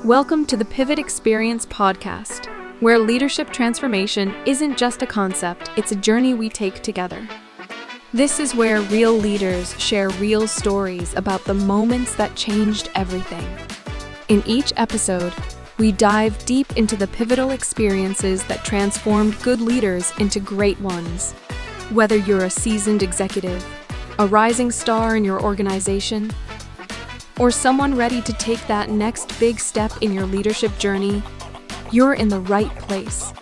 Welcome to the Pivot Experience podcast, where leadership transformation isn't just a concept, it's a journey we take together. This is where real leaders share real stories about the moments that changed everything. In each episode, we dive deep into the pivotal experiences that transformed good leaders into great ones. Whether you're a seasoned executive, a rising star in your organization, or someone ready to take that next big step in your leadership journey, you're in the right place.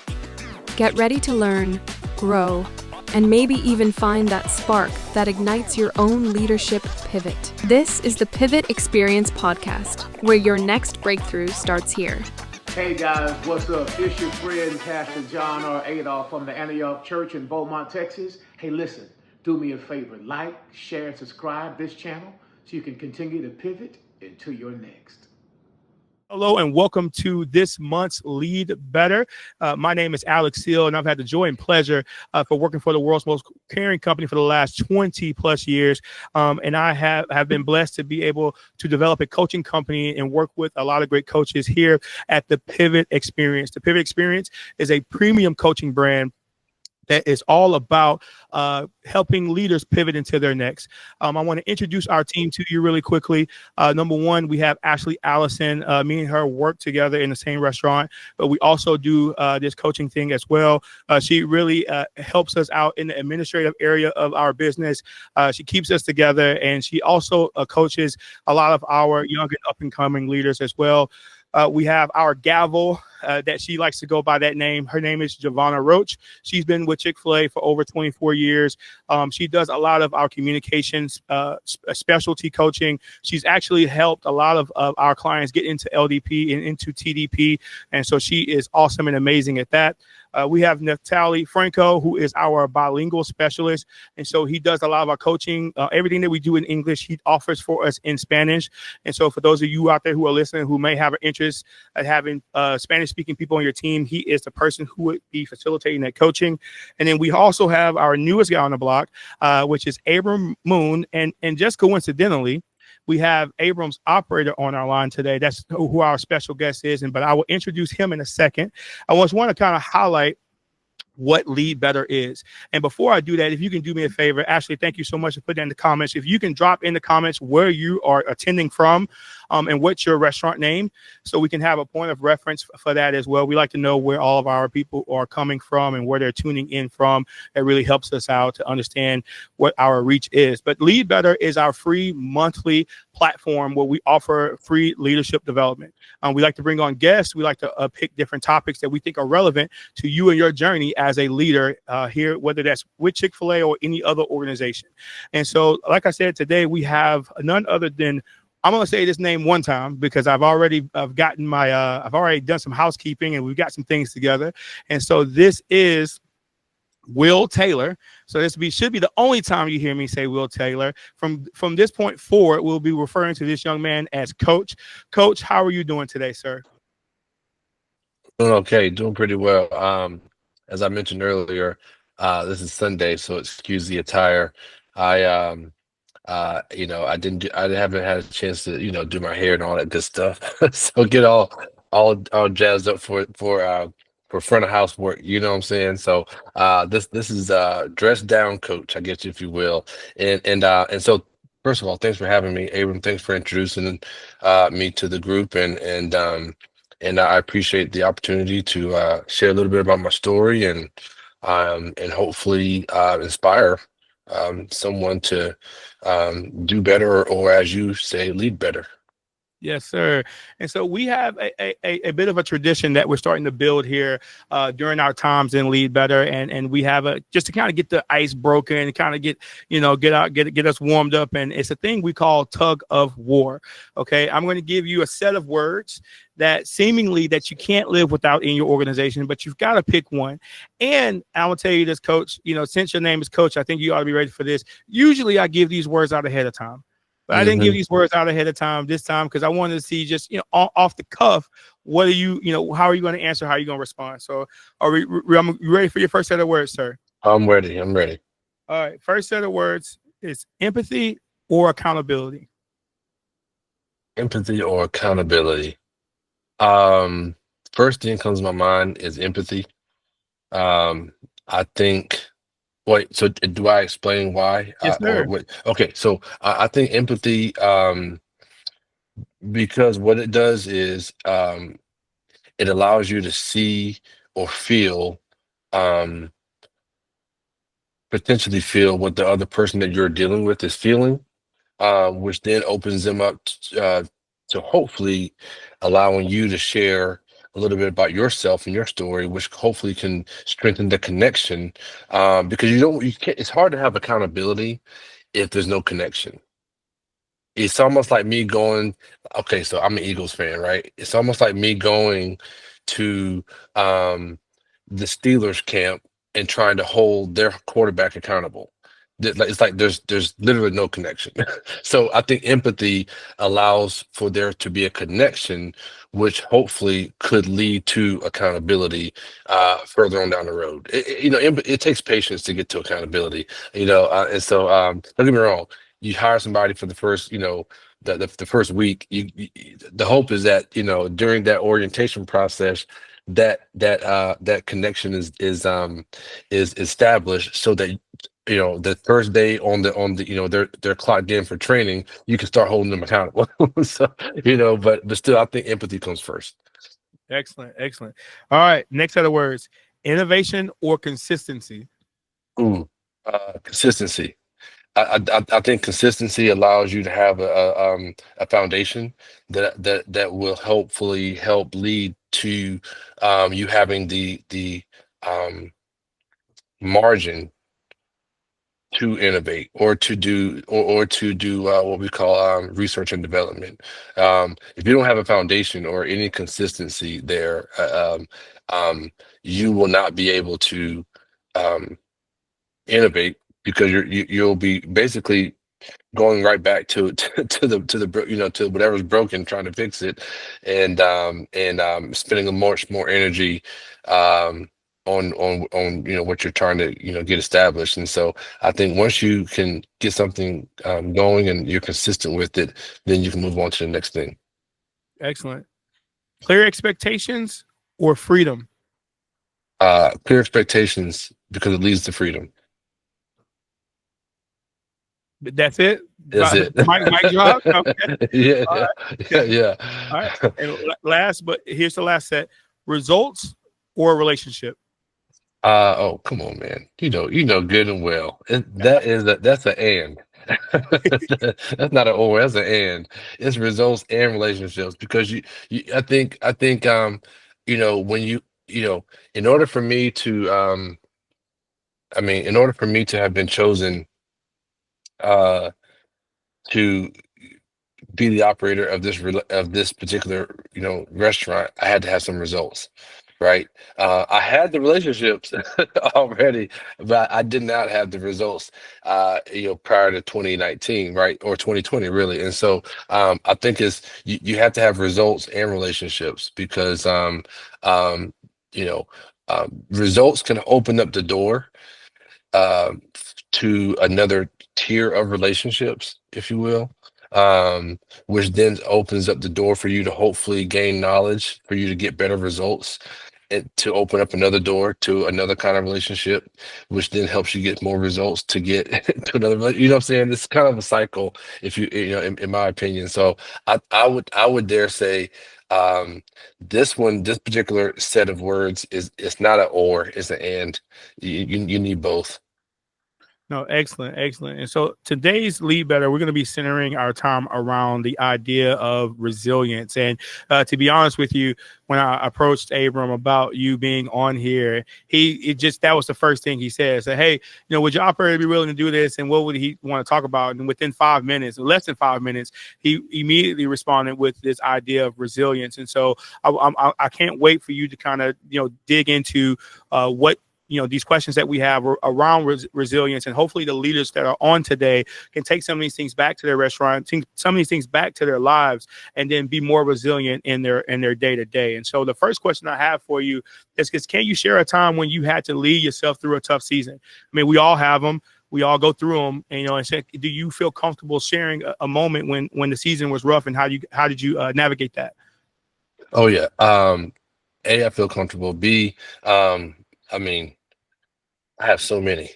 Get ready to learn, grow, and maybe even find that spark that ignites your own leadership pivot. This is the Pivot Experience podcast, where your next breakthrough starts here. Hey guys, what's up? It's your friend, Pastor John R. Adolph from the Antioch Church in Beaumont, Texas. Hey, listen, do me a favor, like, share, and subscribe this channel so you can continue to pivot into your next. Hello and welcome to this month's Lead Better. My name is Alex Seal, and I've had the joy and pleasure for working for the world's most caring company for the last 20 plus years. And I have been blessed to be able to develop a coaching company and work with a lot of great coaches here at the Pivot Experience. The Pivot Experience is a premium coaching brand that is all about helping leaders pivot into their next. I want to introduce our team to you really quickly. Number one, we have Ashley Allison. Me and her work together in the same restaurant, but we also do this coaching thing as well. She really helps us out in the administrative area of our business. She keeps us together, and she also coaches a lot of our young and up-and-coming leaders as well. We have our gavel that she likes to go by that name. Her name is Giovanna Roach. She's been with Chick-fil-A for over 24 years. She does a lot of our communications, specialty coaching. She's actually helped a lot of our clients get into LDP and into TDP. And so she is awesome and amazing at that. We have Natalie Franco, who is our bilingual specialist. And so he does a lot of our coaching. Everything that we do in English, he offers for us in Spanish. And so for those of you out there who are listening, who may have an interest at having Spanish-speaking people on your team, he is the person who would be facilitating that coaching. And then we also have our newest guy on the block, which is Abram Moon. And just coincidentally, we have Abram's operator on our line today. That's who our special guest is. But I will introduce him in a second. I just want to kind of highlight what Lead Better is. And before I do that, if you can do me a favor, Ashley, thank you so much for putting that in the comments. If you can drop in the comments where you are attending from and what's your restaurant name, so we can have a point of reference for that as well. We like to know where all of our people are coming from and where they're tuning in from. It really helps us out to understand what our reach is. But Lead Better is our free monthly platform where we offer free leadership development. We like to bring on guests. We like to pick different topics that we think are relevant to you and your journey as a leader here, whether that's with Chick-fil-A or any other organization. And so, like I said, today we have none other than, I'm going to say this name one time because I've already done some housekeeping and we've got some things together. And so this is Will Taylor. So this should be the only time you hear me say Will Taylor. From this point forward, we'll be referring to this young man as Coach. Coach, how are you doing today, sir? Doing okay, doing pretty well. As I mentioned earlier, this is Sunday, so excuse the attire. I haven't had a chance to, do my hair and all that good stuff. So get all jazzed up for front of house work. You know what I'm saying? So this is dress down Coach, I guess, if you will. And so first of all, thanks for having me, Abram. Thanks for introducing me to the group, and I appreciate the opportunity to share a little bit about my story and hopefully inspire someone to do better, or as you say, lead better. Yes, sir. And so we have a bit of a tradition that we're starting to build here during our times in Lead Better. And we have just to kind of get the ice broken and kind of get us warmed up. And it's a thing we call tug of war. Okay. I'm going to give you a set of words that seemingly that you can't live without in your organization, but you've got to pick one. And I will tell you this, Coach, since your name is Coach, I think you ought to be ready for this. Usually I give these words out ahead of time. But I didn't give these words out ahead of time this time because I wanted to see just, off the cuff, what are you, how are you going to answer? How are you going to respond? So are you ready for your first set of words, sir? I'm ready. All right. First set of words is empathy or accountability. Empathy or accountability. First thing comes to my mind is empathy. I think. Wait, so do I explain why? Yes, Or sir. what? Okay, so I think empathy, because what it does is it allows you to see or feel, um, potentially feel what the other person that you're dealing with is feeling, which then opens them up to hopefully allowing you to share a little bit about yourself and your story, which hopefully can strengthen the connection. Because you can't, it's hard to have accountability if there's no connection. It's almost like me going, okay, so I'm an Eagles fan, right? It's almost like me going to um, the Steelers camp and trying to hold their quarterback accountable. It's like there's literally no connection. So I think empathy allows for there to be a connection, which hopefully could lead to accountability further on down the road. It takes patience to get to accountability. And so don't get me wrong, you hire somebody for the first, the first week. The hope is that during that orientation process, that connection is established, so that the first day on the they're clocked in for training, you can start holding them accountable. So but still, I think empathy comes first. Excellent. Excellent. All right. Next set of words: innovation or consistency. Ooh, consistency. I think consistency allows you to have a foundation that will hopefully help lead to you having the um, margin to innovate or to do what we call research and development. If you don't have a foundation or any consistency there, you will not be able to um, innovate, because you'll be basically going right back to whatever's broken, trying to fix it, and spending a much more energy um, on what you're trying to get established. And so I think once you can get something going and you're consistent with it, then you can move on to the next thing. Excellent. Clear expectations or freedom. Clear expectations, because it leads to freedom. That's it. That's it. Mic drop. Okay. Yeah, All yeah, right. yeah. All right. And last, but here's the last set: results or relationship. Oh, come on, man. You know good and well. That's an and. That's not an or, that's an and. It's results and relationships, because I think when you know, in order for me to in order for me to have been chosen uh to be the operator of this particular restaurant, I had to have some results, right? I had the relationships already, but I did not have the results, prior to 2019, right, or 2020, really. And so I think you have to have results and relationships, because um, you know results can open up the door um, to another tier of relationships, if you will, which then opens up the door for you to hopefully gain knowledge, for you to get better results, and to open up another door to another kind of relationship, which then helps you get more results to get to another. You know what I'm saying? It's kind of a cycle, if in my opinion. So I would dare say this particular set of words is, it's not an or, it's an and. You need both. No, excellent, excellent. And so today's Lead Better, we're going to be centering our time around the idea of resilience. And to be honest with you, when I approached Abram about you being on here, that was the first thing he said. So, hey, would your operator be willing to do this? And what would he want to talk about? And within 5 minutes, less than 5 minutes, he immediately responded with this idea of resilience. And so I can't wait for you to kind of, dig into what these questions that we have around resilience, and hopefully the leaders that are on today can take some of these things back to their restaurant, take some of these things back to their lives, and then be more resilient in their day to day. And so the first question I have for you is, can you share a time when you had to lead yourself through a tough season? I mean, we all have them. We all go through them, and do you feel comfortable sharing a moment when the season was rough, and how did you navigate that? Oh yeah. A, I feel comfortable. B, I mean, I have so many.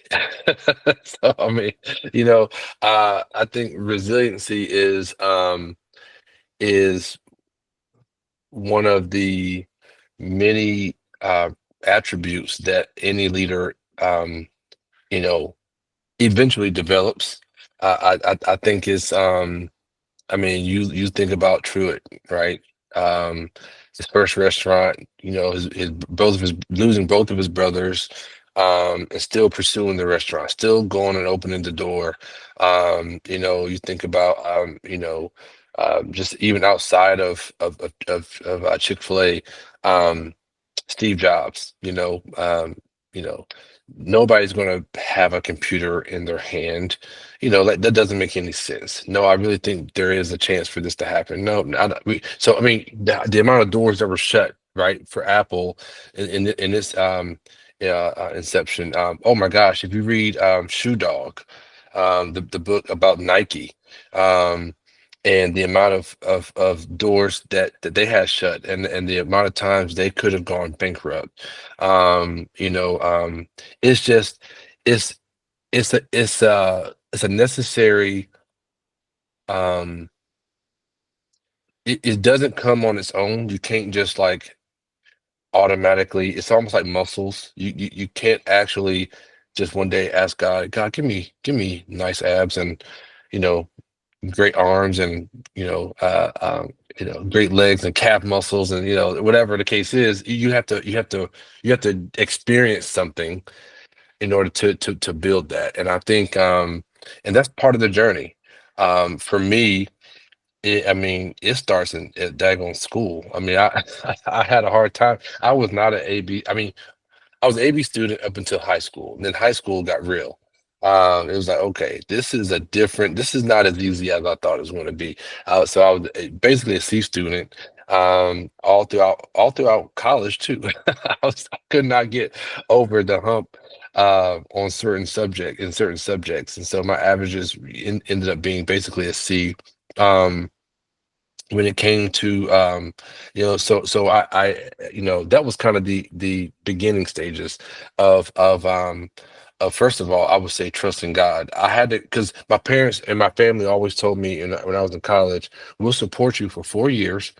So I mean, you know, I think resiliency is one of the many attributes that any leader you know eventually develops. I think it's I mean, you think about Truett, right? Um, his first restaurant, his both of his losing both of his brothers, and still pursuing the restaurant, still going and opening the door. You think about just even outside of Chick-fil-A, um, Steve Jobs, you know, nobody's going to have a computer in their hand. Like that doesn't make any sense. No, I really think there is a chance for this to happen. No, so I mean, the amount of doors that were shut, right, for Apple in this inception. Oh my gosh, if you read Shoe Dog, the book about Nike, um, and the amount of doors that they had shut, and the amount of times they could have gone bankrupt. It's just it's it's a necessary. um it doesn't come on its own. You can't just like automatically. It's almost like muscles. You can't actually just one day ask God, give me nice abs and you know great arms and great legs and calf muscles and whatever the case is. You have to experience something in order to build that. And I think and that's part of the journey. For me, I mean, it starts in at daggone school. I mean, I had a hard time. I was not an AB. I mean, I was an AB student up until high school. And then high school got real. It was like, okay, this is not as easy as I thought it was going to be. So I was basically a C student all throughout college too. I could not get over the hump on certain subjects, and so my averages ended up being basically a C. Um, when it came to so I that was kind of the beginning stages of first of all, I would say trusting God. I had to, because my parents and my family always told me, when I was in college, we'll support you for 4 years,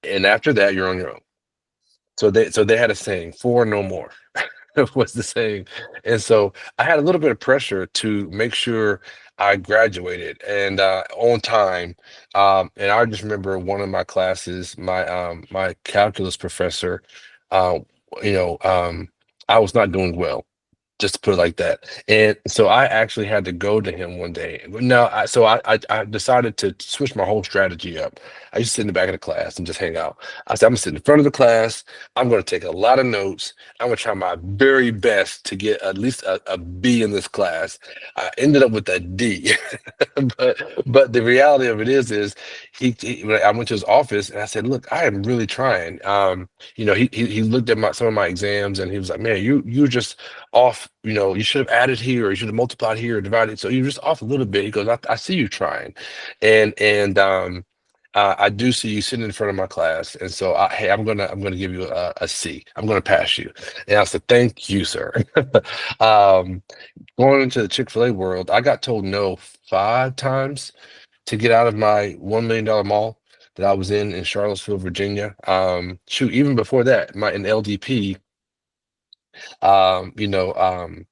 and after that you're on your own. So they had a saying, four no more. Was the saying. And so I had a little bit of pressure to make sure I graduated and on time. And I just remember one of my classes, my calculus professor, uh, you know, um, I was not doing well, just to put it like that. And so I actually had to go to him one day. No, I decided to switch my whole strategy up. I used to sit in the back of the class and just hang out. I said, I'm gonna sit in front of the class. I'm gonna take a lot of notes. I'm gonna try my very best to get at least a B in this class. I ended up with a D. But the reality of it is when I went to his office and I said, look, I am really trying. He looked at some of my exams and he was like, man, you just off. You should have added here, or you should have multiplied here, or divided. So you're just off a little bit. He goes, I see you trying, and I do see you sitting in front of my class, and so hey, I'm gonna give you a C. I'm gonna pass you. And I said, thank you, sir. um, Going into the Chick-fil-A world, I got told no 5 times to get out of my $1 million mall that I was in Charlottesville, Virginia. Shoot, even before that, in LDP. Um, you know, um,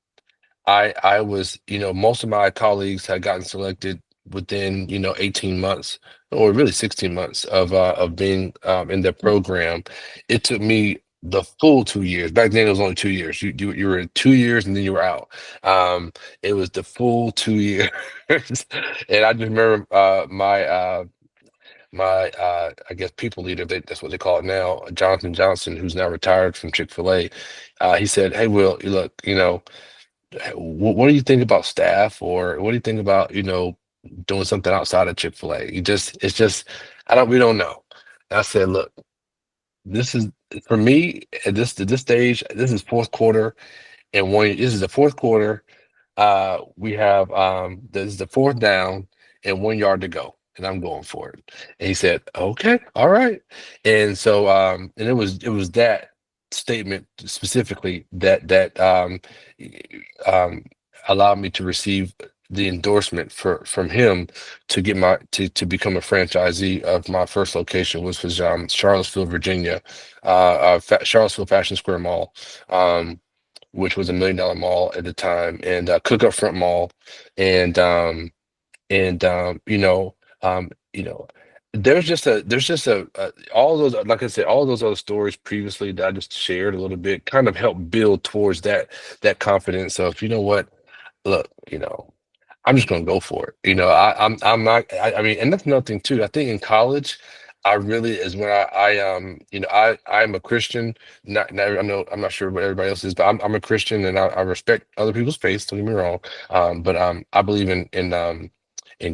I was, most of my colleagues had gotten selected within, 18 months, or really 16 months of being in their program. It took me the full 2 years. Back then it was only 2 years. You were in 2 years and then you were out. It was the full 2 years. And I just remember my I guess people leader, that's what they call it now, Jonathan Johnson, who's now retired from Chick-fil-A. He said, hey, Will, look, what do you think about staff, or what do you think about doing something outside of Chick-fil-A? It's just we don't know. And I said, look, this is for me at this stage. This is fourth quarter, and this is the fourth quarter. We have this is the fourth down and 1 yard to go. and I'm going for it. And he said, okay, all right. And so, and it was that statement specifically that um, allowed me to receive the endorsement from him to get to become a franchisee of my first location, which was Charlottesville, Virginia, Charlottesville Fashion Square Mall, which was $1 million mall at the time, and Cook Up Front Mall, and you know, there's just a all those, like I said, all those other stories previously that I just shared a little bit kind of help build towards that confidence of, you know what, look, I'm just gonna go for it. I'm not. I mean, and that's another thing too. I think in college, I really is when I'm a Christian. I know I'm not sure what everybody else is, but I'm a Christian and I respect other people's faiths. Don't get me wrong. But I believe in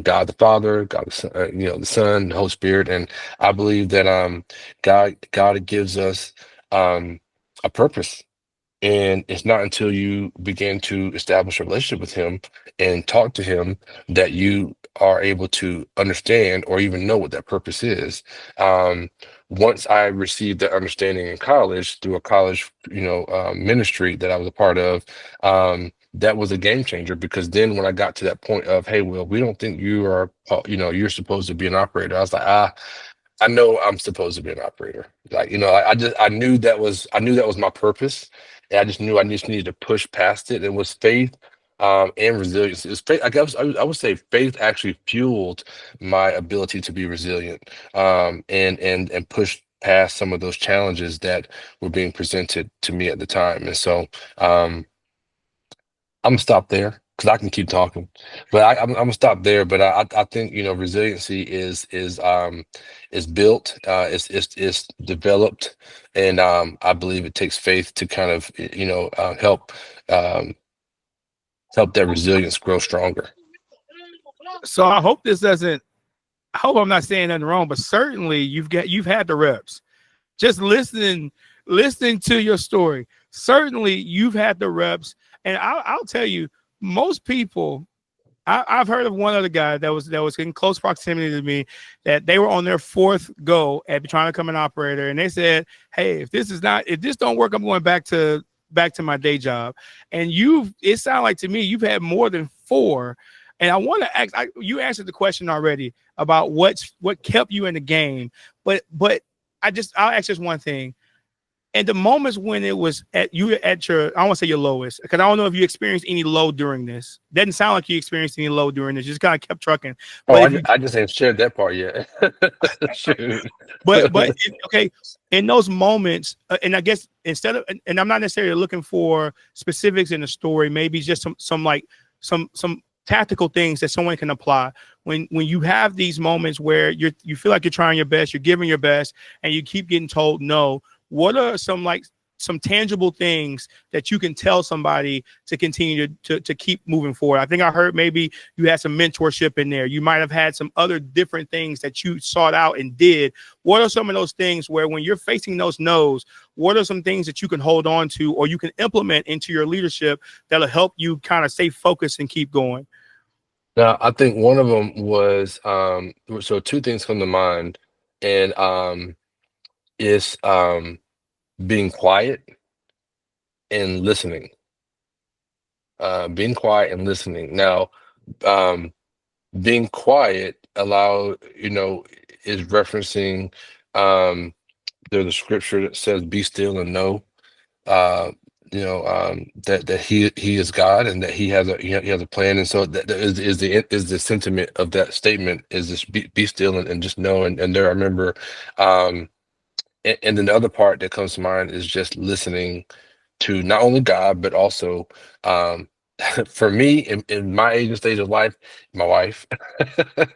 God the Father, God the Son, the Son, the Holy Spirit, and I believe that God gives us a purpose. And it's not until you begin to establish a relationship with him and talk to him that you are able to understand or even know what that purpose is. Once I received that understanding in college through a college, ministry that I was a part of, that was a game changer because then when I got to that point of, hey, Will, we don't think you are, you're supposed to be an operator. I was like, I know I'm supposed to be an operator. Like, I knew that was my purpose. And I just knew I just needed to push past it. It was faith, and resilience. It's faith. I guess I would say faith actually fueled my ability to be resilient, and push past some of those challenges that were being presented to me at the time. And so, I'm gonna stop there because I can keep talking, but I'm gonna stop there. But I think resiliency is built, it's developed, and I believe it takes faith to kind of um, help that resilience grow stronger. So I hope this doesn't. I hope I'm not saying nothing wrong, but certainly you've had the reps. Just listening to your story. Certainly you've had the reps, and I'll tell you, most people. I've heard of one other guy that was in close proximity to me that they were on their fourth go at trying to become an operator, and they said, "Hey, if this don't work, I'm going back to my day job." And it sounds like to me you've had more than four. And I want to ask, you answered the question already about what kept you in the game, but I'll ask just one thing. And the moments when it was at your, I don't want to say your lowest, because I don't know if you experienced any low during this. Doesn't sound like you experienced any low during this. You just kind of kept trucking. Oh, But I just ain't shared that part yet. Shoot. okay, in those moments, and I guess and I'm not necessarily looking for specifics in the story. Maybe just some tactical things that someone can apply when you have these moments where you feel like you're trying your best, you're giving your best, and you keep getting told no. What are some tangible things that you can tell somebody to continue to keep moving forward? I think I heard maybe you had some mentorship in there. You might have had some other different things that you sought out and did. What are some of those things where when you're facing those no's, what are some things that you can hold on to or you can implement into your leadership that'll help you kind of stay focused and keep going? Now, I think one of them was so two things come to mind, and is being quiet and listening. Being quiet and listening. Now, um, being quiet is referencing there's a scripture that says, "Be still and know." That he is God and that he has a plan, and so that is the sentiment of that statement is just be still and just know. And there I remember, and then the other part that comes to mind is just listening to not only God but also, um, for me in my age and stage of life, my wife.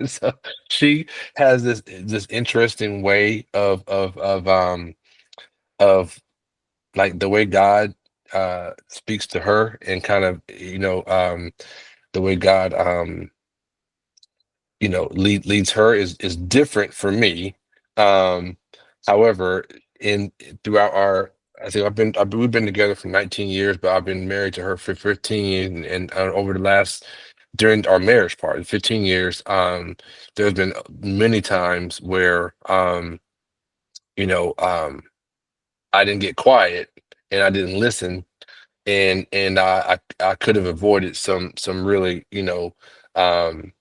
So she has this interesting way of like the way God speaks to her and kind of the way God leads her is different for me. Um, However, in throughout our I think we've been together for 19 years, but I've been married to her for 15, and over the last during our marriage part, 15 years, there's been many times where, you know, I didn't get quiet and I didn't listen, and I could have avoided some really, um,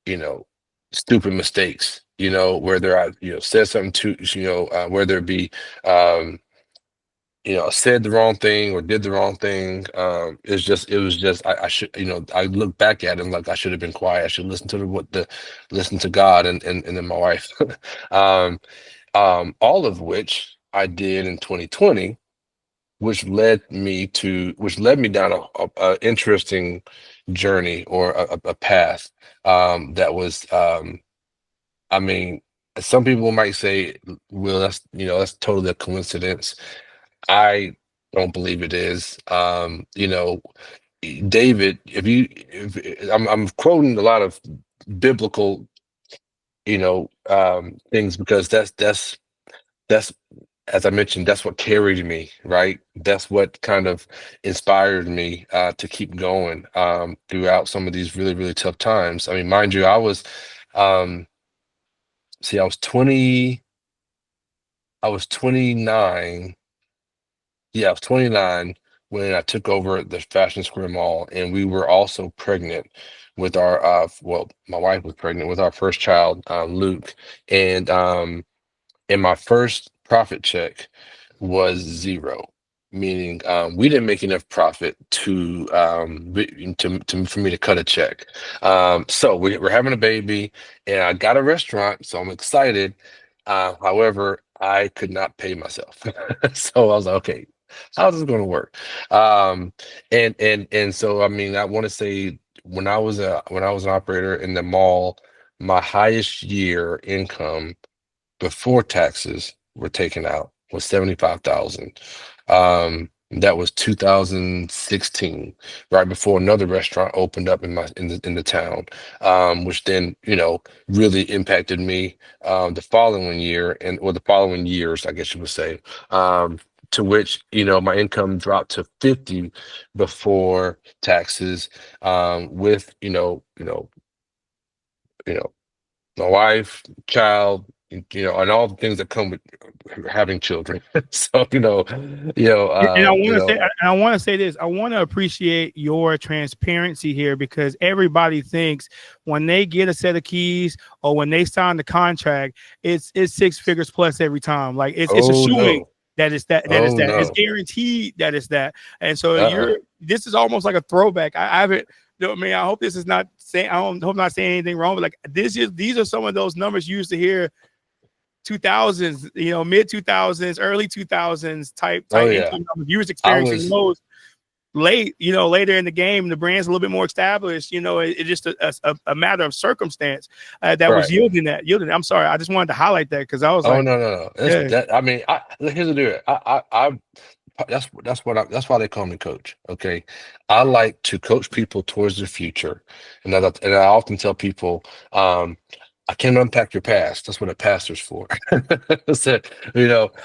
you know, stupid mistakes, whether I, said something to, whether it be, um, said the wrong thing or did the wrong thing. It was just, I should, I look back at him like I should have been quiet. I should listen to listen to God and then my wife. um, all of which I did in 2020, which led me down a interesting journey or a path, that was, I mean, some people might say, well, that's totally a coincidence. I don't believe it is. David, if I'm quoting a lot of biblical, things, because that's as I mentioned, that's what carried me, right? That's what kind of inspired me, to keep going, throughout some of these really, really tough times. I mean, mind you, um, I was 20, I was 29. Yeah, I was 29 when I took over the Fashion Square Mall, and we were also pregnant with our, my wife was pregnant with our first child, Luke, and my first profit check was zero, meaning, we didn't make enough profit for me to cut a check. So we're having a baby, and I got a restaurant, so I'm excited. However, I could not pay myself, so I was like, okay, how's this going to work? And so, I mean, I want to say, when I was an operator in the mall, my highest year income before taxes were taken out was 75,000. That was 2016, right before another restaurant opened up in the town, which then, really impacted me, the following year, or the following years, I guess you would say. To which, my income dropped to 50 before taxes, with, you know my wife, child, and all the things that come with having children. So, And I want to say this. I want to appreciate your transparency here, because everybody thinks when they get a set of keys or when they sign the contract, it's six figures plus every time. Like it's oh assuming no, that it's oh that. It's no, guaranteed that it's that. And so uh-uh. this is almost like a throwback. I haven't. I mean, I hope this is not saying. I don't hope I'm not saying anything wrong, but like these are some of those numbers you used to hear 2000s, mid 2000s, early 2000s Oh type yeah, income numbers. You was I experiencing was those later in the game. The brand's a little bit more established. It's just a matter of circumstance that was right. yielding. I'm sorry, I just wanted to highlight that because I was Oh like, no, no, no. That's yeah, that. I mean, here's the deal. That's why they call me coach. Okay, I like to coach people towards the future, and I often tell people, I can't unpack your past. That's what a pastor's for. So,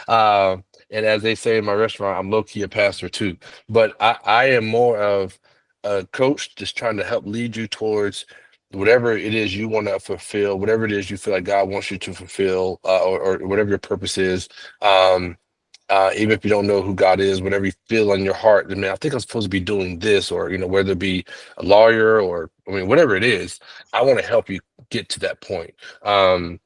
and as they say in my restaurant, I'm low key a pastor too. But I am more of a coach, just trying to help lead you towards whatever it is you want to fulfill, whatever it is you feel like God wants you to fulfill, or whatever your purpose is. Um, Even if you don't know who God is, whatever you feel in your heart, I mean, I think I'm supposed to be doing this, or whether it be a lawyer, or I mean, whatever it is, I want to help you get to that point, and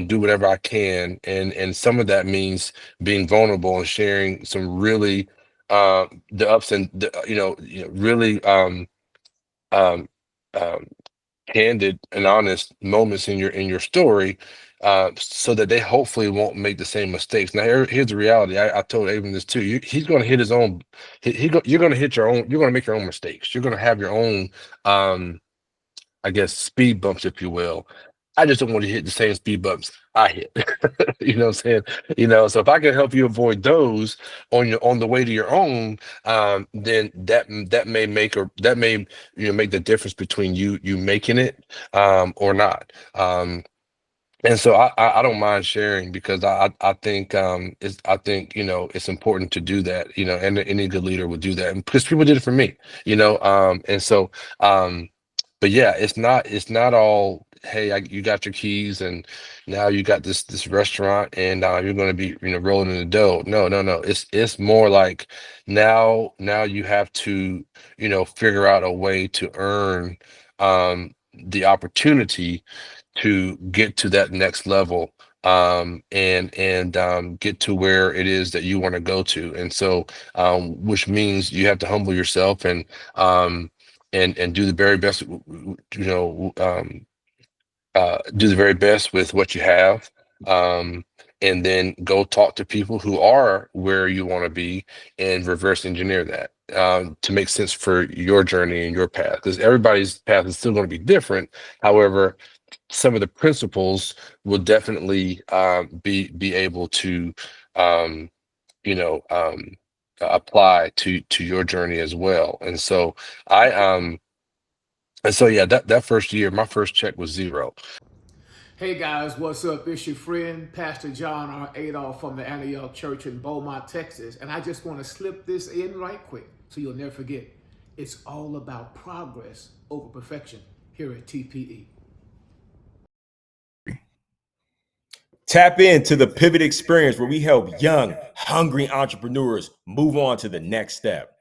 do whatever I can, and some of that means being vulnerable and sharing some really, the ups and really, um, um, candid and honest moments in your story, so that they hopefully won't make the same mistakes. Now, here's the reality. I told Abram this too. He's going to hit his own. You're going to hit your own. You're going to make your own mistakes. You're going to have your own, I guess, speed bumps, if you will. I just don't want to hit the same speed bumps I hit. You know what I'm saying? So if I can help you avoid those on the way to your own, then that may make the difference between you making it, or not. And so I don't mind sharing, because I think, it's important to do that, and any good leader would do that, and because people did it for me, and so, yeah, it's not all, hey, you got your keys and now you got this restaurant and you're going to be, rolling in the dough. No, no, no. It's more like now you have to, figure out a way to earn the opportunity to get to that next level, and get to where it is that you want to go to. And so, which means you have to humble yourself and do the very best, do the very best with what you have, um, and then go talk to people who are where you want to be and reverse engineer that, to make sense for your journey and your path, because everybody's path is still going to be different. However, some of the principles will definitely be able to, um, you know um, apply to your journey as well. And so yeah, that first year, my first check was zero. Hey guys, what's up? It's your friend, Pastor John R. Adolph from the Antioch Church in Beaumont, Texas. And I just want to slip this in right quick so you'll never forget. It's all about progress over perfection here at TPE. Tap into the Pivot Experience, where we help young, hungry entrepreneurs move on to the next step.